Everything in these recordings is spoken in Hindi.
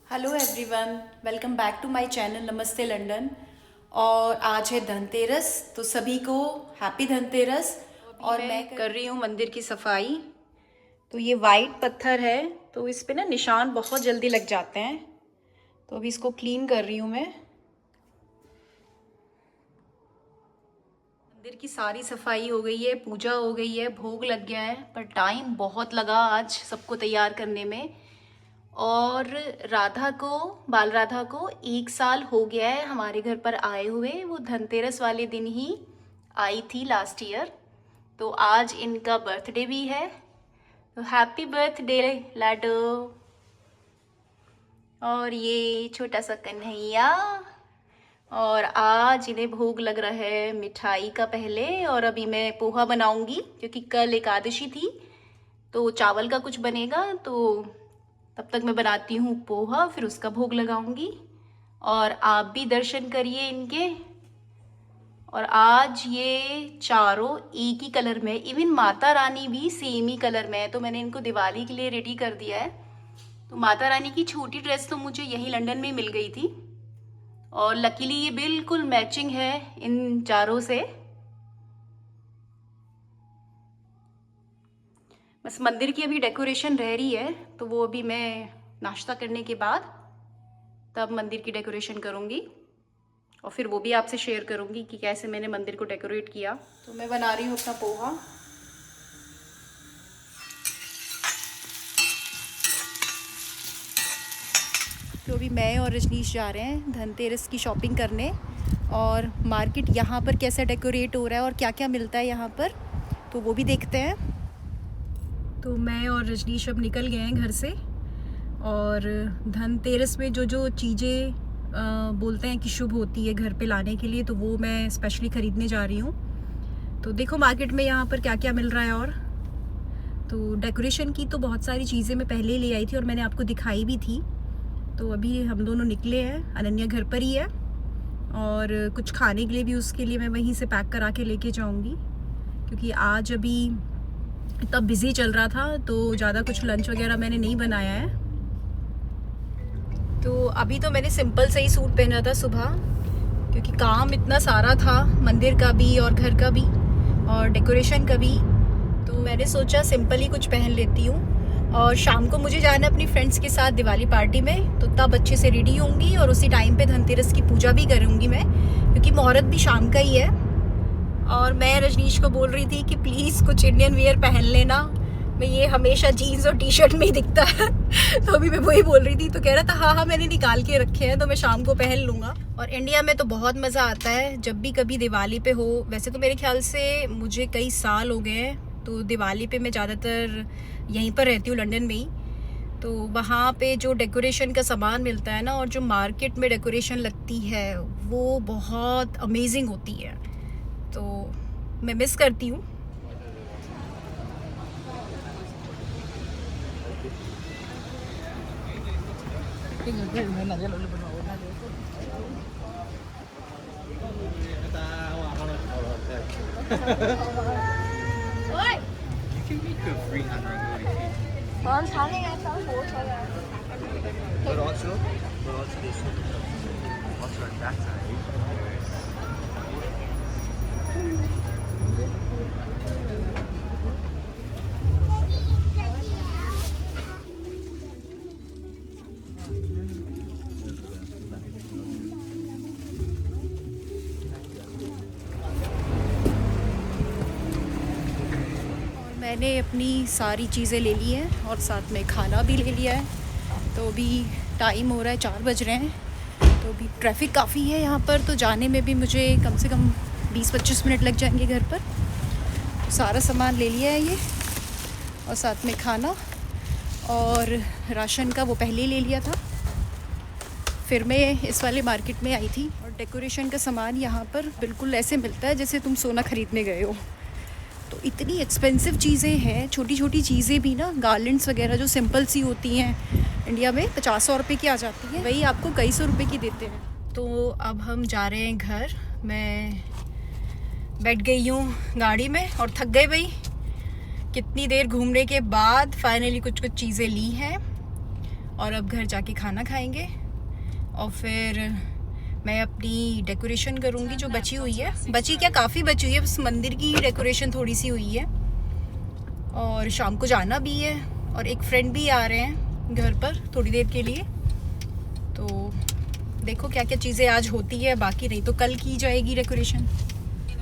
Hello everyone, welcome back to my channel Namaste London. और आज है धनतेरस, तो सभी को हैप्पी धनतेरस। और मैं कर रही हूँ मंदिर की सफाई। तो ये वाइट पत्थर है, तो इस पे ना निशान बहुत जल्दी लग जाते हैं, तो अभी इसको क्लीन कर रही हूँ मैं। मंदिर की सारी सफाई हो गई है, पूजा हो गई है, भोग लग गया है, पर टाइम बहुत लगा आज सबको तैयार करने में। और राधा को, बाल राधा को 1 साल हो गया है हमारे घर पर आए हुए। वो धनतेरस वाले दिन ही आई थी लास्ट ईयर। तो आज इनका बर्थडे भी है, तो हैप्पी बर्थडे लाडो। और ये छोटा सा कन्हैया। और आज इन्हें भोग लग रहा है मिठाई का पहले, और अभी मैं पोहा बनाऊंगी क्योंकि कल एकादशी थी, तो चावल का कुछ बनेगा। तो तब तक मैं बनाती हूँ पोहा, फिर उसका भोग लगाऊंगी। और आप भी दर्शन करिए इनके। और आज ये चारों एक ही कलर में, इवन माता रानी भी सेम ही कलर में है, तो मैंने इनको दिवाली के लिए रेडी कर दिया है। तो माता रानी की छोटी ड्रेस तो मुझे यहीं लंदन में मिल गई थी, और लकीली ये बिल्कुल मैचिंग है इन चारों से। बस मंदिर की अभी डेकोरेशन रह रही है, तो वो अभी मैं नाश्ता करने के बाद तब मंदिर की डेकोरेशन करूँगी, और फिर वो भी आपसे शेयर करूँगी कि कैसे मैंने मंदिर को डेकोरेट किया। तो मैं बना रही हूँ अपना पोहा। तो अभी मैं और रजनीश जा रहे हैं धनतेरस की शॉपिंग करने, और मार्केट यहाँ पर कैसा डेकोरेट हो रहा है और क्या क्या मिलता है यहाँ पर, तो वो भी देखते हैं। तो मैं और रजनीश अब निकल गए हैं घर से, और धनतेरस में जो जो चीज़ें बोलते हैं कि शुभ होती है घर पे लाने के लिए, तो वो मैं स्पेशली ख़रीदने जा रही हूँ। तो देखो मार्केट में यहाँ पर क्या क्या मिल रहा है। और तो डेकोरेशन की तो बहुत सारी चीज़ें मैं पहले ही ले आई थी और मैंने आपको दिखाई भी थी। तो अभी हम दोनों निकले हैं, अनन्या घर पर ही है, और कुछ खाने के लिए भी उसके लिए मैं वहीं से पैक करा के लेके जाऊँगी, क्योंकि आज अभी इतना बिज़ी चल रहा था, तो ज़्यादा कुछ लंच वगैरह मैंने नहीं बनाया है। तो अभी तो मैंने सिंपल से ही सूट पहना था सुबह, क्योंकि काम इतना सारा था, मंदिर का भी और घर का भी और डेकोरेशन का भी। तो मैंने सोचा सिंपल ही कुछ पहन लेती हूँ। और शाम को मुझे जाना है अपनी फ्रेंड्स के साथ दिवाली पार्टी में, तो तब अच्छे से रेडी होंगी और उसी टाइम पे धनतेरस की पूजा भी करूँगी मैं, क्योंकि मुहूर्त भी शाम का ही है। और मैं रजनीश को बोल रही थी कि प्लीज़ कुछ इंडियन वियर पहन लेना, मैं ये हमेशा जीन्स और टी शर्ट में ही दिखता है। तो अभी मैं वही बोल रही थी, तो कह रहा था हाँ हाँ मैंने निकाल के रखे हैं, तो मैं शाम को पहन लूँगा। और इंडिया में तो बहुत मज़ा आता है जब भी कभी दिवाली पे हो। वैसे तो मेरे ख्याल से मुझे कई साल हो गए हैं, तो दिवाली पे मैं ज़्यादातर यहीं पर रहती हूँ लंदन में ही। तो वहाँ पे जो डेकोरेशन का सामान मिलता है ना, और जो मार्केट में डेकोरेशन लगती है, वो बहुत अमेजिंग होती है, तो मैं मिस करती हूँ। You can make a free hand rangoli if you. 我炒呢個手火菜啊。我攞住咯，我攞住啲餸。我上 that side. मैंने अपनी सारी चीज़ें ले ली हैं और साथ में खाना भी ले लिया है। तो अभी टाइम हो रहा है 4 बज रहे हैं, तो अभी ट्रैफिक काफ़ी है यहाँ पर, तो जाने में भी मुझे कम से कम 20-25 मिनट लग जाएंगे घर पर। तो सारा सामान ले लिया है ये, और साथ में खाना और राशन का वो पहले ही ले लिया था। फिर मैं इस वाले मार्केट में आई थी, और डेकोरेशन का सामान यहाँ पर बिल्कुल ऐसे मिलता है जैसे तुम सोना ख़रीदने गए हो। तो इतनी एक्सपेंसिव चीज़ें हैं, छोटी छोटी चीज़ें भी ना, गार्लेंड्स वगैरह जो सिंपल सी होती हैं इंडिया में 50-100 रुपये की आ जाती है, वही आपको कई सौ रुपये की देते हैं। तो अब हम जा रहे हैं घर। मैं बैठ गई हूँ गाड़ी में और थक गई भाई, कितनी देर घूमने के बाद फाइनली कुछ कुछ चीज़ें ली हैं। और अब घर जाके खाना खाएंगे और फिर मैं अपनी डेकोरेशन करूँगी जो बची हुई है। बची क्या, काफ़ी बची हुई है, बस मंदिर की डेकोरेशन थोड़ी सी हुई है। और शाम को जाना भी है और एक फ्रेंड भी आ रहे हैं घर पर थोड़ी देर के लिए। तो देखो क्या क्या चीज़ें आज होती है, बाकी नहीं तो कल की जाएगी डेकोरेशन।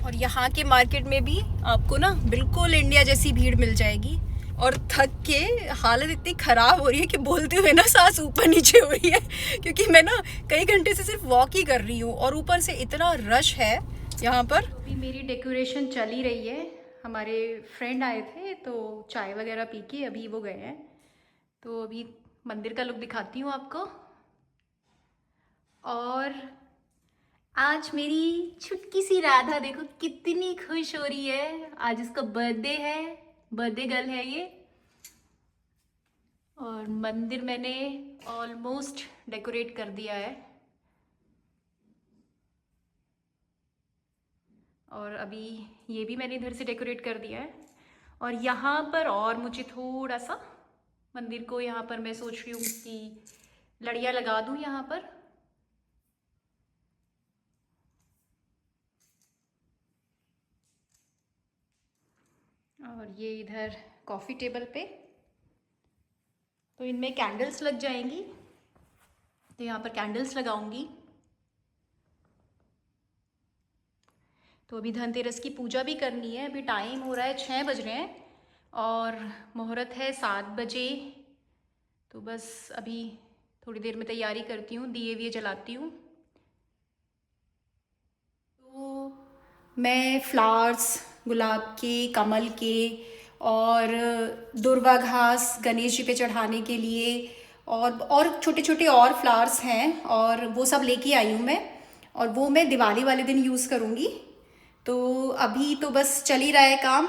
और यहाँ के मार्केट में भी आपको ना बिल्कुल इंडिया जैसी भीड़ मिल जाएगी। और थक के हालत इतनी ख़राब हो रही है कि बोलते हुए ना सांस ऊपर नीचे हो रही है, क्योंकि मैं ना कई घंटे से सिर्फ वॉक ही कर रही हूँ और ऊपर से इतना रश है यहाँ पर। अभी मेरी डेकोरेशन चल ही रही है। हमारे फ्रेंड आए थे तो चाय वगैरह पी के अभी वो गए हैं। तो अभी मंदिर का लुक दिखाती हूँ आपको। और आज मेरी छुटकी सी राधा देखो कितनी खुश हो रही है। आज इसका बर्थडे है, बर्थडे गर्ल है ये। और मंदिर मैंने ऑलमोस्ट डेकोरेट कर दिया है। और अभी ये भी मैंने इधर से डेकोरेट कर दिया है। और यहाँ पर और मुझे थोड़ा सा मंदिर को यहाँ पर मैं सोच रही हूँ कि लड़ियाँ लगा दूँ यहाँ पर। और ये इधर कॉफ़ी टेबल पे तो इनमें कैंडल्स लग जाएंगी, तो यहाँ पर कैंडल्स लगाऊंगी। तो अभी धनतेरस की पूजा भी करनी है। अभी टाइम हो रहा है 6 बज रहे हैं और मुहूर्त है 7 बजे। तो बस अभी थोड़ी देर में तैयारी करती हूँ, दिए विए जलाती हूँ। तो मैं फ्लावर्स, गुलाब के, कमल के और दुर्वा घास गणेश जी पे चढ़ाने के लिए और छोटे छोटे और फ्लावर्स हैं और वो सब लेके आई हूँ मैं। और वो मैं दिवाली वाले दिन यूज़ करूँगी। तो अभी तो बस चल ही रहा है काम।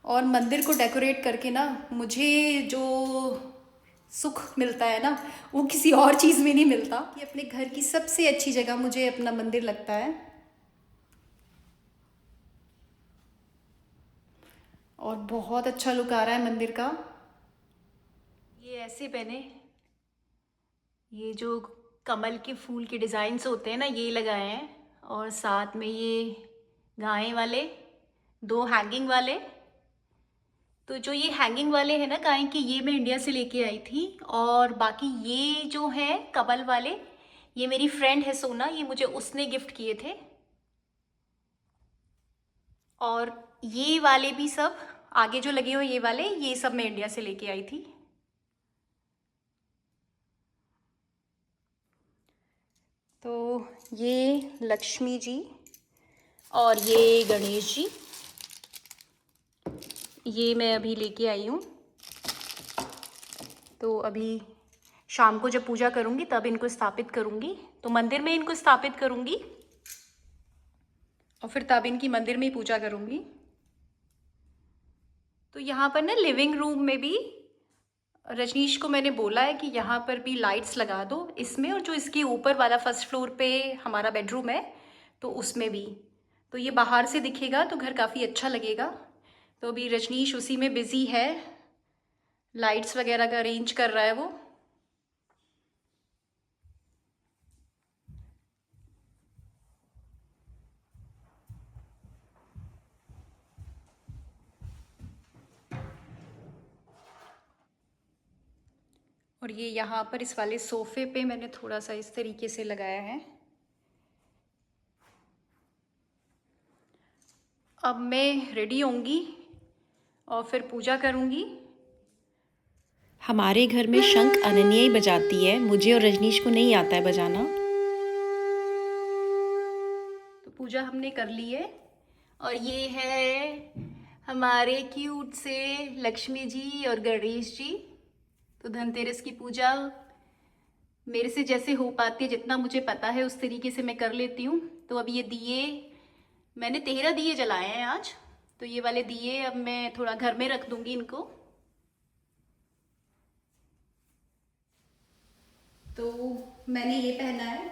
और मंदिर को डेकोरेट करके ना मुझे जो सुख मिलता है ना वो किसी और चीज़ में नहीं मिलता। ये अपने घर की सबसे अच्छी जगह मुझे अपना मंदिर लगता है। और बहुत अच्छा लुक आ रहा है मंदिर का। ये ऐसे पहने, ये जो कमल के फूल के डिज़ाइंस होते हैं ना ये लगाए हैं। और साथ में ये गाय वाले 2 हैंगिंग वाले। तो जो ये हैंगिंग वाले हैं ना गाय के, ये मैं इंडिया से लेके आई थी। और बाकी ये जो है कमल वाले, ये मेरी फ्रेंड है सोना, ये मुझे उसने गिफ्ट किए थे। और ये वाले भी सब आगे जो लगे हुए ये वाले, ये सब मैं इंडिया से लेके आई थी। तो ये लक्ष्मी जी और ये गणेश जी, ये मैं अभी लेके आई हूँ। तो अभी शाम को जब पूजा करूँगी तब इनको स्थापित करूँगी। तो मंदिर में इनको स्थापित करूँगी और फिर तब इनकी मंदिर में ही पूजा करूँगी। तो यहाँ पर ना लिविंग रूम में भी रजनीश को मैंने बोला है कि यहाँ पर भी लाइट्स लगा दो इसमें, और जो इसके ऊपर वाला फर्स्ट फ्लोर पे हमारा बेडरूम है तो उसमें भी। तो ये बाहर से दिखेगा तो घर काफ़ी अच्छा लगेगा। तो अभी रजनीश उसी में बिज़ी है, लाइट्स वगैरह का अरेंज कर रहा है वो। और ये यहाँ पर इस वाले सोफे पे मैंने थोड़ा सा इस तरीके से लगाया है। अब मैं रेडी होंगी और फिर पूजा करूँगी। हमारे घर में शंख अनन्या ही बजाती है, मुझे और रजनीश को नहीं आता है बजाना। तो पूजा हमने कर ली है। और ये है हमारे क्यूट से लक्ष्मी जी और गणेश जी। तो धनतेरस की पूजा मेरे से जैसे हो पाती है, जितना मुझे पता है उस तरीके से मैं कर लेती हूँ। तो अब ये दिए मैंने 13 दिए जलाए हैं आज। तो ये वाले दिए अब मैं थोड़ा घर में रख दूंगी इनको। तो मैंने ये पहना है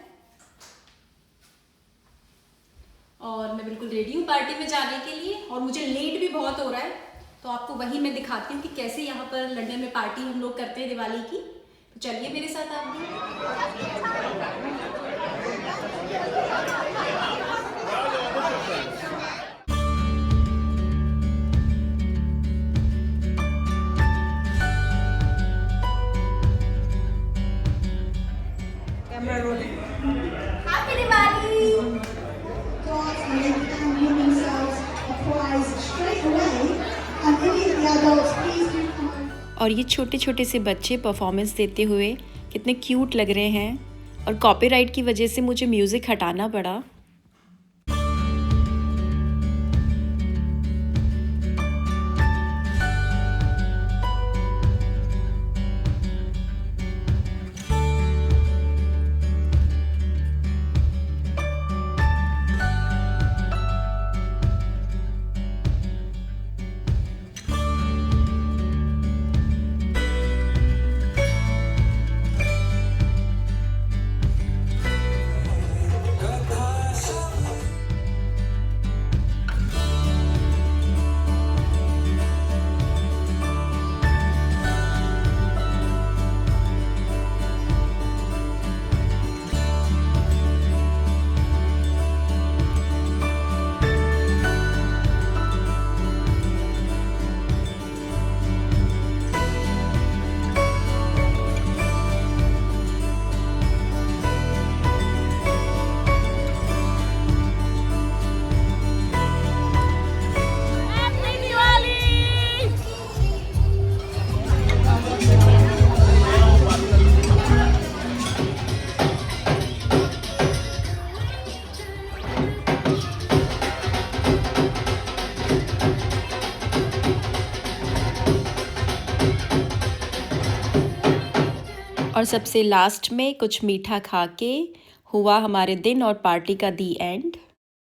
और मैं बिल्कुल रेडी हूँ पार्टी में जाने के लिए। और मुझे लेट भी बहुत हो रहा है तो आपको वही मैं दिखाती हूँ कि कैसे यहाँ पर लंदन में पार्टी हम लोग करते हैं दिवाली की। तो चलिए मेरे साथ आप भी। Camera rolling. Happy Diwali. dogs and they can give themselves a prize straight away. And any of the adults, please do come over. और ये छोटे छोटे से बच्चे परफॉर्मेंस देते हुए कितने क्यूट लग रहे हैं, और कॉपीराइट की वजह से मुझे म्यूज़िक हटाना पड़ा। और सबसे लास्ट में कुछ मीठा खा के हुआ हमारे दिन और पार्टी का दी एंड।